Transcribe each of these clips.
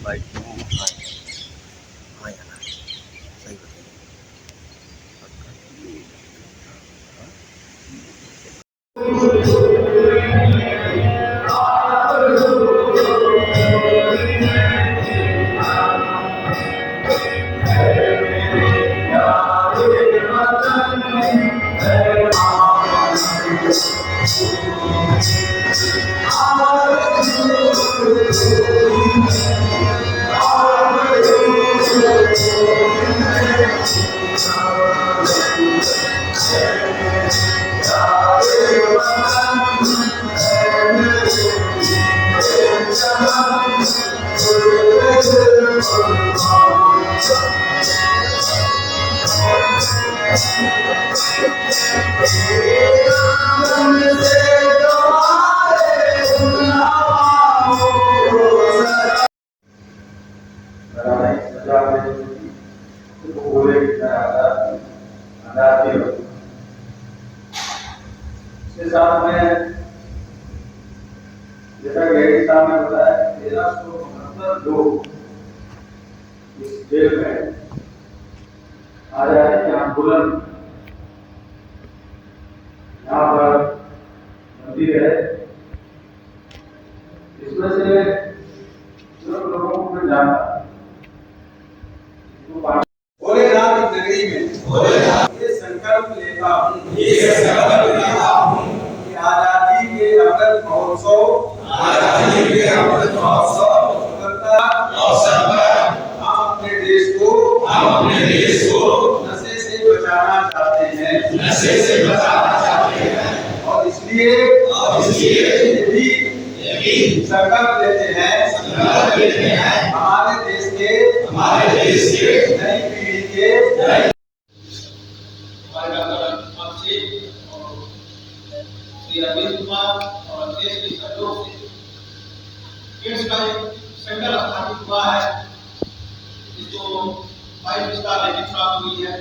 Bike क्यों आए? हाँ या ना, सही बताइए। इसके साथ में जैसा कि साहब ने बताया 1369 लोग इस जेल में आ जाते हैं। यहाँ बुलंद यहाँ पर मंदिर है, इसमें से जो लोगों को मैं जानता भोलेनाथ नगरी में ये संकल्प लेता हूँ कि आजादी के अमृत महोत्सव हम अपने देश को नशे से बचाना चाहते हैं और इसलिए ये भी संकल्प लेते हैं हमारे देश के नई पीढ़ी के श्री अरविंद कुमार और देश के सहयोग से एड्स का एक सेंटर स्थापित हुआ है, जिसको 5 स्टार रेटिंग प्राप्त हुई है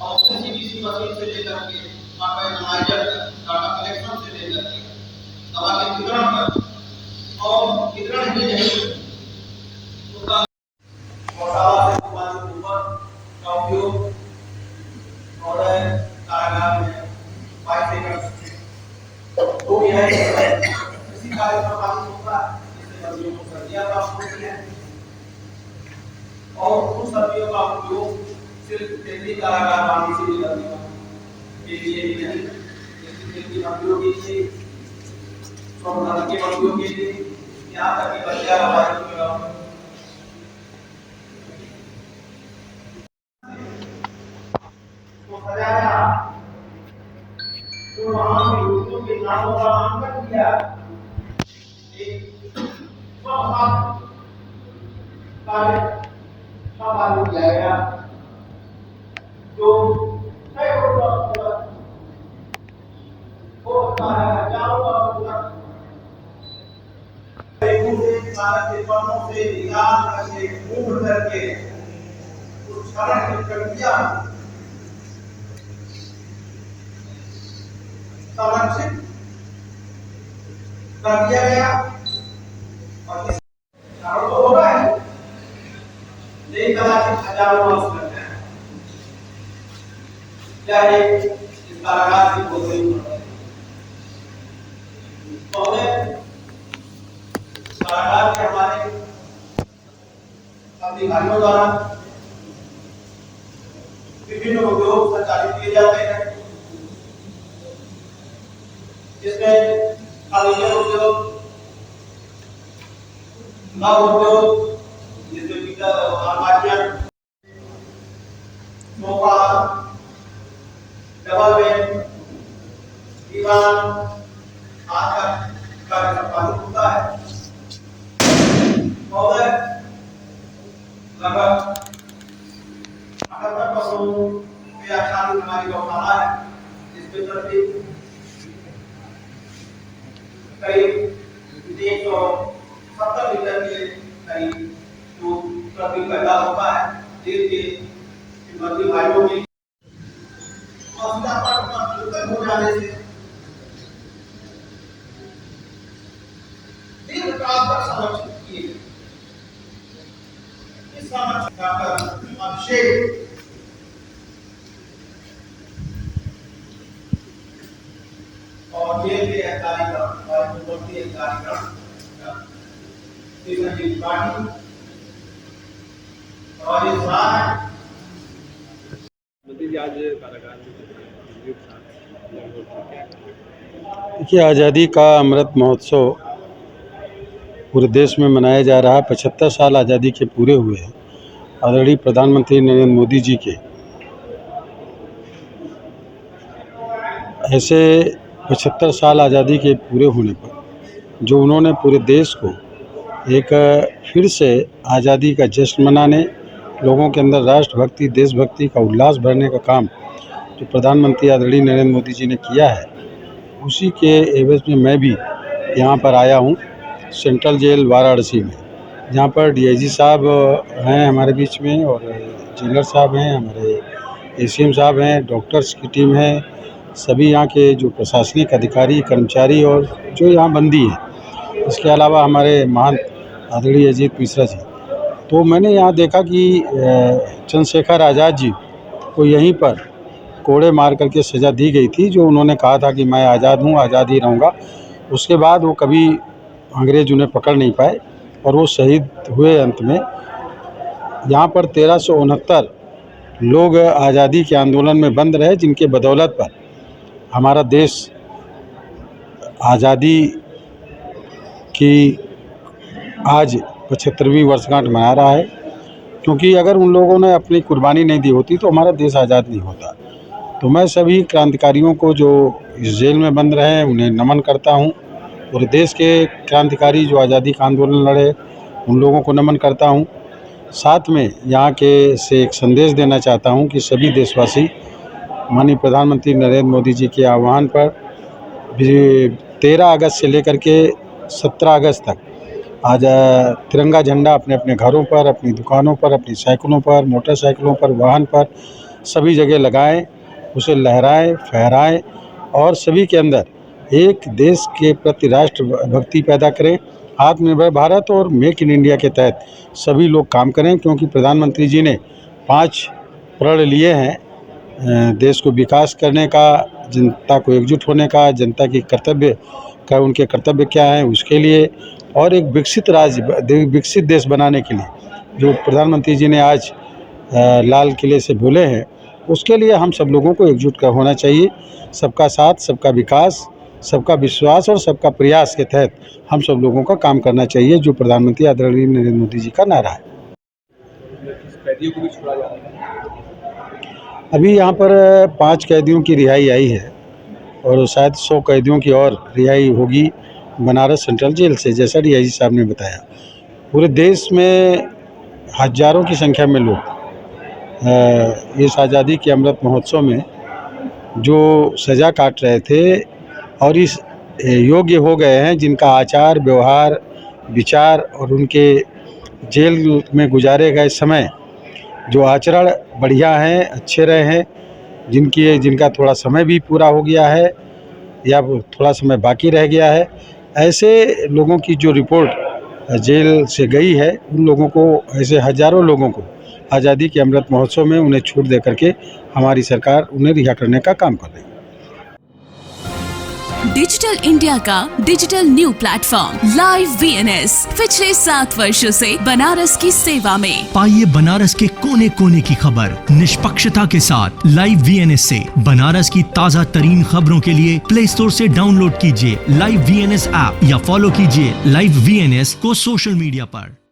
और सीबीसी मशीन से लेकर के एनालाइजर डाटा कलेक्शन से लेकर के दवा के वितरण तक और वितरण ही नहीं उसका मसाला से उत्पादित ऊपर का उपयोग और कारागार में पाई कर सकते हैं। तो यह इसी कार्य पर पालन होता है जिससे सब्जियों को सर्दियाँ प्राप्त होती हैं और उन सब्जियों का उपयोग सिर्फ केंद्रीय कारागार वाणी से निकलने के लिए ही नहीं, केंद्रीय मंत्रियों के लिए, स्वास्थ्य के मंत्रियों के लिए, यहाँ तक कि बच्चा हमारे सजाया तो वहां के लोगों के नामों का नामकरण किया। एक स्वभाव कार्य संभाल किया गया जो से निकाल करके मूव करके उस क्षरण की प्रक्रिया संरक्षित कर दिया गया और इस कारण तो होगा ही, लेकिन कदाचित हजारों वर्ष लगते हैं क्या एक इस कारागार की खोज नहीं होती। कारागार के हमारे अधिकारियों द्वारा विभिन्न उद्योग संचालित किए जाते हैं, जिसमें खाद्य उद्योग, नव उद्योग जिसमें सोफा, डबल बेड, दीवान आदि का कार्य संपादित होता है। महोदय लगभग 78% के आसानी हमारी गौशाला है, जिसमें प्रति करीब 370 लीटर के करीब दूध प्रति पैदा होता है। देश के मध्य भाइयों की हो जाने से दीर्घकाल तक संरक्षित किए डॉक्टर अभिषेक और जेल के अधिकारीगण और पूर्ववर्ती अधिकारीगण पार्टी और इस बार देखिए, आज़ादी का अमृत महोत्सव पूरे देश में मनाया जा रहा है। 75 साल आज़ादी के पूरे हुए हैं। आदरणीय प्रधानमंत्री नरेंद्र मोदी जी के ऐसे 75 साल आज़ादी के पूरे होने पर जो उन्होंने पूरे देश को एक फिर से आज़ादी का जश्न मनाने, लोगों के अंदर राष्ट्रभक्ति, देशभक्ति का उल्लास भरने का काम जो प्रधानमंत्री आदरणीय नरेंद्र मोदी जी ने किया है, उसी के एवज में मैं भी यहाँ पर आया हूँ सेंट्रल जेल वाराणसी में, जहाँ पर डीआईजी साहब हैं हमारे बीच में और जेलर साहब हैं, हमारे एसीएम साहब हैं, डॉक्टर्स की टीम है, सभी यहाँ के जो प्रशासनिक अधिकारी, कर्मचारी और जो यहाँ बंदी हैं। इसके अलावा हमारे महान आदरणीय अजीत मिश्रा जी। तो मैंने यहाँ देखा कि चंद्रशेखर आज़ाद जी को यहीं पर कोड़े मार करके सज़ा दी गई थी, जो उन्होंने कहा था कि मैं आज़ाद हूँ, आज़ाद ही रहूँगा। उसके बाद वो कभी अंग्रेज उन्हें पकड़ नहीं पाए और वो शहीद हुए। अंत में यहाँ पर 1369 लोग आज़ादी के आंदोलन में बंद रहे, जिनके बदौलत पर हमारा देश आज़ादी की आज 75वीं वर्षगांठ मना रहा है। क्योंकि अगर उन लोगों ने अपनी कुर्बानी नहीं दी होती तो हमारा देश आज़ाद नहीं होता। तो मैं सभी क्रांतिकारियों को जो इस जेल में बंद रहे हैं उन्हें नमन करता हूं। पूरे देश के क्रांतिकारी जो आज़ादी का आंदोलन लड़े उन लोगों को नमन करता हूं। साथ में यहाँ के से एक संदेश देना चाहता हूं कि सभी देशवासी माननीय प्रधानमंत्री नरेंद्र मोदी जी के आह्वान पर 13 अगस्त से लेकर के 17 अगस्त तक आज तिरंगा झंडा अपने अपने घरों पर, अपनी दुकानों पर, अपनी साइकिलों पर, मोटरसाइकिलों पर, वाहन पर सभी जगह लगाएं, उसे लहराएं, फहराएं और सभी के अंदर एक देश के प्रति राष्ट्र भक्ति पैदा करें। आत्मनिर्भर भारत और मेक इन इंडिया के तहत सभी लोग काम करें, क्योंकि प्रधानमंत्री जी ने 5 प्रण लिए हैं देश को विकास करने का, जनता को एकजुट होने का, जनता की कर्तव्य का उनके कर्तव्य क्या हैं उसके लिए, और एक विकसित राज्य, विकसित देश बनाने के लिए जो प्रधानमंत्री जी ने आज लाल किले से बोले हैं, उसके लिए हम सब लोगों को एकजुट होना चाहिए। सबका साथ, सबका विकास, सबका विश्वास और सबका प्रयास के तहत हम सब लोगों का काम करना चाहिए, जो प्रधानमंत्री आदरणीय नरेंद्र मोदी जी का नारा है। अभी यहाँ पर 5 कैदियों की रिहाई आई है और शायद 100 कैदियों की और रिहाई होगी बनारस सेंट्रल जेल से, जैसा डीआईजी साहब ने बताया। पूरे देश में हज़ारों की संख्या में लोग इस आज़ादी के अमृत महोत्सव में जो सज़ा काट रहे थे और इस योग्य हो गए हैं, जिनका आचार, व्यवहार, विचार और उनके जेल में गुजारे गए समय जो आचरण बढ़िया हैं, अच्छे रहे हैं, जिनका थोड़ा समय भी पूरा हो गया है या थोड़ा समय बाकी रह गया है, ऐसे लोगों की जो रिपोर्ट जेल से गई है, उन लोगों को, ऐसे हज़ारों लोगों को आज़ादी के अमृत महोत्सव में उन्हें छूट दे करके हमारी सरकार उन्हें रिहा करने का काम कर रही है। डिजिटल इंडिया का digital new platform live VNS पिछले 7 वर्षों से बनारस की सेवा में। पाइए बनारस के कोने कोने की खबर निष्पक्षता के साथ। लाइव वीएनएस से बनारस की ताज़ा तरीन खबरों के लिए प्ले स्टोर से डाउनलोड कीजिए लाइव वीएनएस ऐप या फॉलो कीजिए लाइव वीएनएस को सोशल मीडिया पर।